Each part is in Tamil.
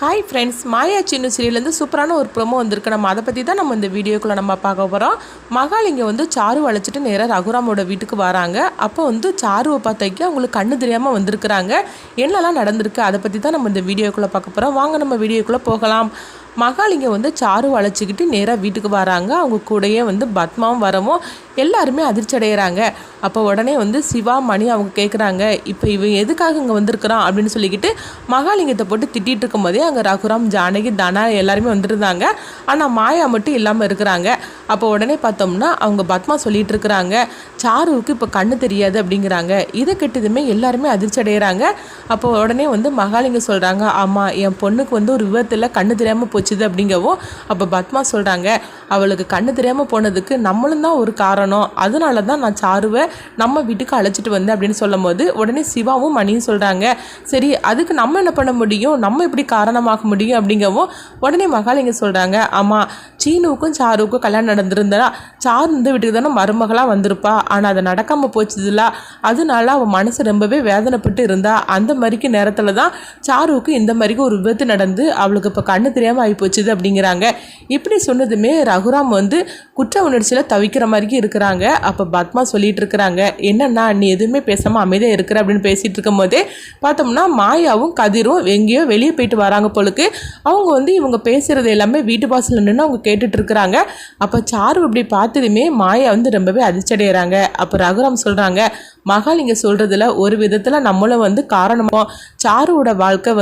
ஹாய் ஃப்ரெண்ட்ஸ், மாயா சின்னு சீரியல்லேருந்து சூப்பரான ஒரு ப்ரோமோ வந்திருக்கு. நம்ம அதை பற்றி தான் நம்ம இந்த வீடியோக்குள்ளே நம்ம பார்க்க போகிறோம். மகாலிங்க சாரு அழைச்சிட்டு நேராக ரகுராமோட வீட்டுக்கு வராங்க. அப்போ சாருவை பார்த்தாக்கி அவங்களுக்கு கண்ணு தெரியாமல் வந்திருக்கிறாங்க. என்னெல்லாம் நடந்திருக்கு அதை பற்றி தான் நம்ம இந்த வீடியோக்குள்ளே பார்க்க போகிறோம். வாங்க நம்ம வீடியோக்குள்ளே போகலாம். மகாலிங்க சாரு அழைச்சிக்கிட்டு நேராக வீட்டுக்கு வராங்க. அவங்க கூடயே பத்மாவும் வரவும் எல்லாருமே அதிர்ச்சி அடைகிறாங்க. அப்போ உடனே சிவா மணி அவங்க கேட்குறாங்க, இப்போ இவன் எதுக்காக இங்கே வந்திருக்கிறான் அப்படின்னு சொல்லிக்கிட்டு மகாலிங்கத்தை போட்டு திட்டிகிட்டு இருக்கும்போதே அங்கே ரகுராம், ஜானகி, தனா எல்லாருமே வந்துருந்தாங்க. ஆனால் மாயா மட்டும் இல்லாமல் இருக்கிறாங்க. அப்போ உடனே பார்த்தோம்னா அவங்க பத்மா சொல்லிட்டு இருக்கிறாங்க, சாருவுக்கு இப்போ கண்ணு தெரியாது அப்படிங்கிறாங்க. இதை கெட்டதுமே எல்லாருமே அதிர்ச்சி அடைகிறாங்க. அப்போ உடனே மகாலிங்க சொல்கிறாங்க, ஆமாம் என் பொண்ணுக்கு ஒரு விபத்தில் கண்ணு தெரியாமல் போச்சுது அப்படிங்கவும். அப்போ பத்மா சொல்கிறாங்க, அவளுக்கு கண்ணு தெரியாமல் போனதுக்கு நம்மளும் தான் ஒரு காரணம், அதனால தான் நான் சாருவை நம்ம வீட்டுக்கு அழைச்சிட்டு வந்தேன் அப்படின்னு சொல்லும் போது உடனே சிவாவும் மணியும் சொல்கிறாங்க, சரி அதுக்கு நம்ம என்ன பண்ண முடியும், நம்ம எப்படி காரணமாக முடியும் அப்படிங்கவும். உடனே மகாலிங்க சொல்கிறாங்க, ஆமாம் சீனுவுக்கும் சாருவுக்கும் கல்யாணம் நடந்திருந்தா சாரு இந்த வீட்டுக்கு தானே மருமகளாக வந்திருப்பா, ஆனால் அதை நடக்காமல் போச்சுதுல, அதனால அவள் மனசு ரொம்பவே வேதனைப்பட்டு இருந்தா. அந்த மாதிரிக்கு நேரத்தில் தான் சாருவுக்கு இந்த மாதிரிக்கு ஒரு விபத்து நடந்து அவளுக்கு இப்போ கண்ணு தெரியாமல் ஆகி போச்சுது அப்படிங்கிறாங்க. இப்படி சொன்னதுமே ரகுராம் குற்ற உணர்ச்சியில் தவிக்கிற மாதிரிக்கு இருக்கிறாங்க. அப்போ பத்மா சொல்லிட்டு இருக்கிறாங்க, என்னன்னா நீ எதுவுமே பேசாமல் அமைதியாக இருக்கிற அப்படின்னு பேசிகிட்டு இருக்கும் போதே பார்த்தோம்னா மாயாவும் கதிரும் எங்கேயோ வெளியே போயிட்டு வராங்க போலுக்கு. அவங்க இவங்க பேசுகிறது எல்லாமே வீட்டு வாசலில் நின்று அவங்க கேட்டுட்டு இருக்கிறாங்க. அப்போ சாரு இப்படி பார்த்ததுமே மாயா ரொம்பவே அதிர்ச்சடைகிறாங்க. அப்போ ரகுராம் சொல்கிறாங்க, மகாலிங்க சொல்கிறதுல ஒரு விதத்தில் நம்மளும் காரணமாக சாருவோட வாழ்க்கை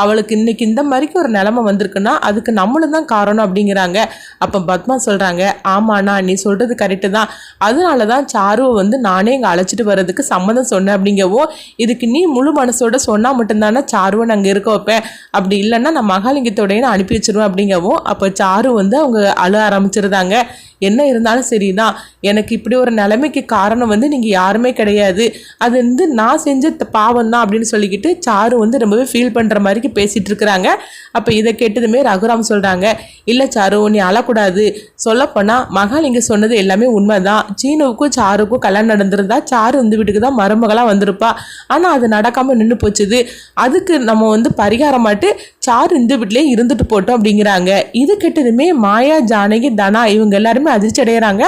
அவளுக்கு இன்னைக்கு இந்த மாதிரிக்கு ஒரு நிலைமை வந்திருக்குன்னா அதுக்கு நம்மளும் தான் காரணம் அப்படிங்கிறாங்க. அப்போ பத்மா சொல்கிறாங்க, ஆமாண்ணா நீ சொல்கிறது கரெக்டு தான், அதனால தான் சாருவை நானே இங்கே அழைச்சிட்டு வர்றதுக்கு சம்மதம் சொன்னேன் அப்படிங்கவும். இதுக்கு நீ முழு மனசோட சொன்னால் மட்டும்தானே சாருவை நான் அங்கே இருக்க வைப்பேன், அப்படி இல்லைன்னா நான் மகாலிங்கத்தோடையே நான் அனுப்பி வச்சிருவேன் அப்படிங்கவும். அப்போ சாரு அவங்க அழ ஆரம்பிச்சிருந்தாங்க. என்ன இருந்தாலும் சரிதான், எனக்கு இப்படி ஒரு நிலைமைக்கு காரணம் நீங்கள் யாருமே கிடையாது, அது நான் செஞ்ச பாவம் தான் அப்படின்னு சொல்லிக்கிட்டு சாரு ரொம்பவே ஃபீல் பண்ணுற மாதிரிக்கு பேசிகிட்டு இருக்கிறாங்க. அப்போ இதை கேட்டதுமே ரகுராம் சொல்கிறாங்க, இல்லை சாரு நீ அழக்கூடாது, சொல்லப்போனால் மகாலிங்க சொன்னது எல்லாமே உண்மை தான், சீனுவுக்கும் சாருக்கும் கல்யாணம் நடந்திருந்தா சாரு இந்த வீட்டுக்கு தான் மருமகளாக வந்திருப்பா, ஆனால் அது நடக்காமல் நின்று போச்சுது, அதுக்கு நம்ம பரிகாரமாட்டு சாரு இந்த வீட்டிலே இருந்துட்டு போட்டோம் அப்படிங்கிறாங்க. இது கேட்டதுமே மாயா, ஜானகி, தனா இவங்க எல்லாருமே அதிர்ச்சி அடைகிறாங்க.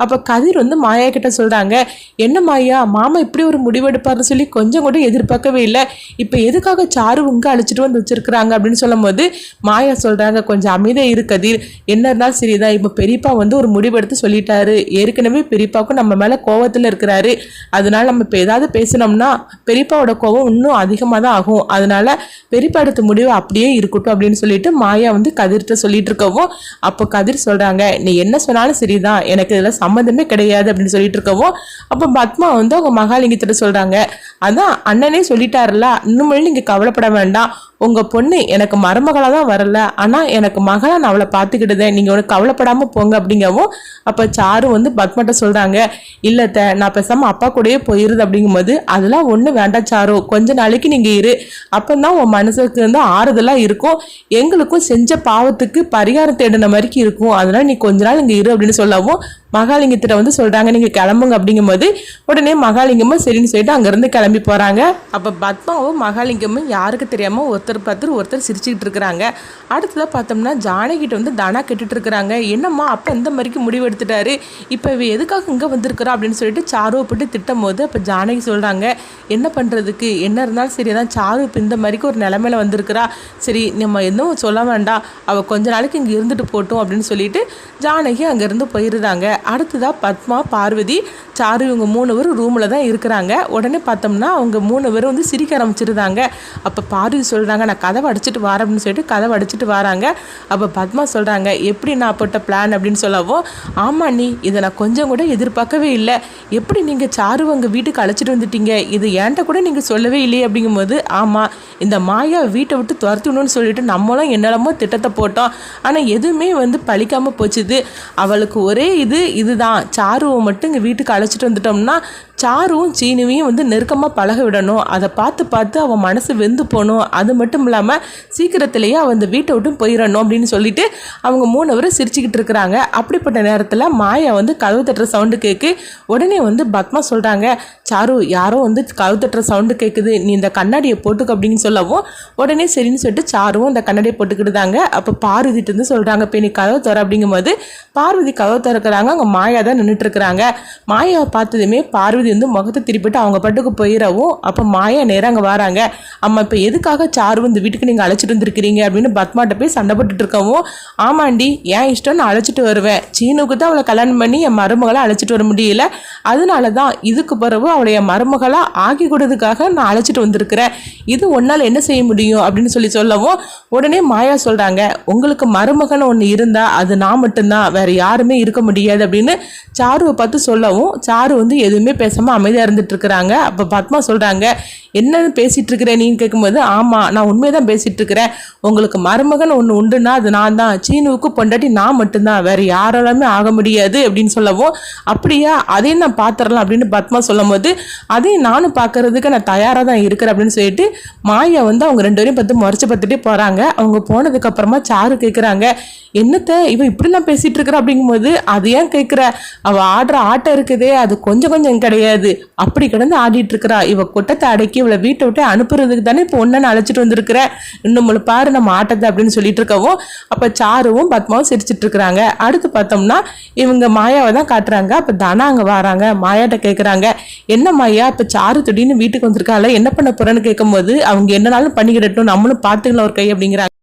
அப்போ கதிர் மாயா கிட்ட சொல்கிறாங்க, என்ன மாயா மாமா இப்படி ஒரு முடிவெடுப்பார்னு சொல்லி கொஞ்சம் கூட எதிர்பார்க்கவே இல்லை, இப்போ எதுக்காக சாரு அழைச்சிட்டு வச்சிருக்கிறாங்க அப்படின்னு சொல்லும் போது மாயா சொல்கிறாங்க, கொஞ்சம் அமைதியாக இரு கதிர், என்ன இருந்தாலும் சரிதான், இப்போ பெரியப்பா ஒரு முடிவெடுத்து சொல்லிட்டாரு, ஏற்கனவே பெரியப்பாவுக்கும் நம்ம மேலே கோவத்தில் இருக்கிறாரு, அதனால நம்ம இப்போ ஏதாவது பேசினோம்னா பெரியப்பாவோட கோவம் இன்னும் அதிகமாக தான் ஆகும், அதனால பெரியப்பா எடுத்த முடிவு அப்படியே இருக்கட்டும் அப்படின்னு சொல்லிட்டு மாயா கதிர்கிட்ட சொல்லிட்டு இருக்கவும். அப்போ கதிர் சொல்கிறாங்க, நீ என்ன சொன்னாலும் சரிதான், எனக்கு இதில் சம்மந்தமே கிடையாது அப்படின்னு சொல்லிட்டு இருக்கவும். அப்போ பத்மா அவங்க மகாலிங்கத்திட்ட சொல்கிறாங்க, அதான் அண்ணனே சொல்லிட்டாருல, இன்னுமே நீங்கள் கவலைப்பட வேண்டாம், உங்கள் பொண்ணு எனக்கு மருமகளாக தான் வரல, ஆனால் எனக்கு மகளாக நான் அவளை பார்த்துக்கிட்டுதேன், நீங்கள் உனக்கு கவலைப்படாமல் போங்க அப்படிங்கவும். அப்போ சாரு பத்மாட்ட சொல்கிறாங்க, இல்லைத்த நான் பேசாமல் அப்பா கூடயே போயிருது அப்படிங்கும்போது அதெல்லாம் ஒன்றும் வேண்டாம் சாரு, கொஞ்ச நாளைக்கு நீங்கள் இரு, அப்போ தான் உன் மனசுக்கு ஆறுதலாக இருக்கும், எங்களுக்கும் செஞ்ச பாவத்துக்கு பரிகாரம் தேடின மாதிரிக்கு இருக்கும், அதனால் நீ கொஞ்ச நாள் இங்கே இரு அப்படின்னு சொல்லவும் மகாலிங்கத்திட்ட சொல்கிறாங்க, நீங்கள் கிளம்புங்க அப்படிங்கும்போது உடனே மகாலிங்கமும் சரின்னு சொல்லிட்டு அங்கேருந்து கிளம்பி போகிறாங்க. அப்போ பத்மாவும் மகாலிங்கமும் யாருக்கு தெரியாமல் ஒருத்தர் பார்த்து ஒருத்தர் சிரிச்சுக்கிட்டு இருக்கிறாங்க. அடுத்ததாக பார்த்தோம்னா ஜானகிட்ட தனா கேட்டுட்டு இருக்கிறாங்க, என்னம்மா அப்போ இந்த மாதிரிக்கு முடிவு எடுத்துட்டாரு, இப்போ இவ எதுக்காக இங்கே வந்திருக்கிறா அப்படின்னு சொல்லிட்டு சாருவை போட்டு திட்டும் போது அப்போ ஜானகி சொல்கிறாங்க, என்ன பண்ணுறதுக்கு, என்ன இருந்தாலும் சரி தான் சாரு இப்போ இந்த மாதிரிக்கு ஒரு நிலைமையில வந்திருக்கிறா, சரி நம்ம எதுவும் சொல்ல வேண்டாம், அவள் கொஞ்ச நாளைக்கு இங்கே இருந்துட்டு போட்டோம் அப்படின்னு சொல்லிட்டு ஜானகி அங்கேருந்து போயிருந்தாங்க. அடுத்ததாக பத்மா, பார்வதி, சாரு இவங்க 3 பேர் ரூமில் தான் இருக்கிறாங்க. உடனே பார்த்தோம்னா அவங்க 3 பேரும் சிரிக்க ஆரம்பிச்சிருந்தாங்க. அப்போ பார்வதி சொல்கிறாங்க, நான் கதவை அடிச்சுட்டு வரேன் அப்படின்னு சொல்லிட்டு கதவை அடிச்சுட்டு வராங்க. அப்போ பத்மா சொல்கிறாங்க, எப்படி நான் போட்ட பிளான் அப்படின்னு சொல்லவும், ஆமாம் நீ இதை நான் கொஞ்சம் கூட எதிர்பார்க்கவே இல்லை, எப்படி நீங்கள் சாரு உங்கள் வீட்டுக்கு அழைச்சிட்டு வந்துட்டீங்க, இது ஏன்ட்ட கூட நீங்கள் சொல்லவே இல்லையே அப்படிங்கும்போது, ஆமாம் இந்த மாயா வீட்டை விட்டு துரத்தணும்னு சொல்லிட்டு நம்மளும் என்னெல்லாமோ திட்டத்தை போட்டோம், ஆனால் எதுவுமே பழிக்காமல் போச்சுது, அவளுக்கு ஒரே இதுதான், சாருவை மட்டும் இங்கே வீட்டுக்கு அழைச்சிட்டு வந்துட்டோம்னா சாருவும் சீனுவையும் வந்து நெருக்கமாக பழக விடணும், அதை பார்த்து பார்த்து அவன் மனசு வெந்து போகணும், அது மட்டும் இல்லாமல் சீக்கிரத்திலேயே அவன் அந்த வீட்டை விட்டு போயிடணும் அப்படின்னு சொல்லிட்டு அவங்க 3 பேரும் சிரிச்சுக்கிட்டு இருக்கிறாங்க. அப்படிப்பட்ட நேரத்தில் மாயா வந்து கதவு தட்டுற சவுண்டு கேட்கு. உடனே வந்து பத்மா சொல்கிறாங்க, சாரு யாரோ வந்து கதவு தட்டுற சவுண்டு கேட்குது, நீ இந்த கண்ணாடியை போட்டுக்க அப்படின்னு சொல்லவும் உடனே சரின்னு சொல்லிட்டு சாருவும் அந்த கண்ணாடியை போட்டுக்கிட்டுதாங்க. அப்போ பார்வதிட்டு இருந்து சொல்கிறாங்க, இப்போ நீ கதவு தர அப்படிங்கும்போது பார்வதி கதவு திறக்கிறாங்க. அங்கே மாயா தான் நின்றுட்டு இருக்கிறாங்க. மாயாவை பார்த்ததுமே பார்வதி வந்து முகத்தை திருப்பிட்டு அவங்க பட்டுக்கு போயிடவும் அப்போ மாயா நேரம் அங்கே வராங்க. அம்மா இப்போ எதுக்காக சாரு இந்த வீட்டுக்கு நீங்கள் அழைச்சிட்டு வந்துருக்கிறீங்க அப்படின்னு பத்மாட்ட போய் சண்டை போட்டுட்டு இருக்கவும், ஆமாண்டி ஏன் இஷ்டம் நான் அழைச்சிட்டு வருவேன், சீனுக்கு தான் அவளை கல்யாணம் பண்ணி என் மருமகளை அழைச்சிட்டு வர முடியல, அதனால தான் இதுக்கு பிறகு அவளை என் மருமகளாக ஆக்கி கொடுறதுக்காக நான் அழைச்சிட்டு வந்திருக்கிறேன், இது ஒன்றால் என்ன செய்ய முடியும் அப்படின்னு சொல்லவும் உடனே மாயா சொல்கிறாங்க, உங்களுக்கு மருமகன் ஒன்று இருந்தால் அது நான் மட்டும்தான், வேற யாருமே இருக்க முடியாது அப்படின்னு சாருவை பார்த்து சொல்லவும் சாரு வந்து எதுவுமே பேசாமல் அமைதியாக இருந்துட்டு இருக்கிறாங்க. அப்போ பத்மா சொல்கிறாங்க, என்னன்னு பேசிகிட்டு இருக்கிறேன் நீன்னு கேட்கும்போது, ஆமாம் நான் உண்மைதான் பேசிகிட்டு இருக்கிறேன், உங்களுக்கு மருமகன் ஒன்று உண்டுன்னா அது நான் தான், சீனுவுக்கு பொண்டாட்டி நான் மட்டும்தான், வேறு யாராலுமே ஆக முடியாது அப்படின்னு சொல்லவும், அப்படியா அதையும் நான் பார்த்துடலாம் அப்படின்னு பத்மா சொல்லும் போது, அதையும் நானும் பார்க்கறதுக்கு நான் தயாராக தான் இருக்கிறேன் அப்படின்னு சொல்லிட்டு மாயா வந்து அவங்க 2 பேரையும் பார்த்து முறைச்சு பார்த்துட்டே போகிறாங்க. அவங்க போனதுக்கப்புறமா சாரு கேட்குறாங்க, என்னத்த இவ இப்படிலாம் பேசிகிட்டு இருக்கிற அப்படிங்கும்போது, அது ஏன் கேட்குற, அவள் ஆடுற ஆட்டம் இருக்குதே அது கொஞ்சம் கொஞ்சம் கிடையாது, அப்படி கிடந்து ஆடிட்டு இருக்கிறா, இவ கொட்டத்தை அடக்கி இவளை வீட்டை விட்டு அனுப்புறதுக்கு தானே இப்போ ஒன்னு அழைச்சிட்டு வந்திருக்கிற, இன்னும் பாரு நம்ம ஆட்டத்தை அப்படின்னு சொல்லிட்டு இருக்கவும் அப்போ சாருவும் பத்மாவும் சிரிச்சிட்டு இருக்கிறாங்க. அடுத்து பார்த்தோம்னா இவங்க மாயாவை தான் காட்டுறாங்க. அப்போ தனா அங்கே வராங்க. மாயாட்ட கேட்குறாங்க, என்ன மாயா இப்போ சாரு திடீர்னு வீட்டுக்கு வந்திருக்கால என்ன பண்ண போறேன்னு கேட்கும்போது, அவங்க என்னனாலும் பண்ணிக்கிடட்டும் நம்மளும் பார்த்துக்கலாம் ஒரு கை அப்படிங்கிறாங்க.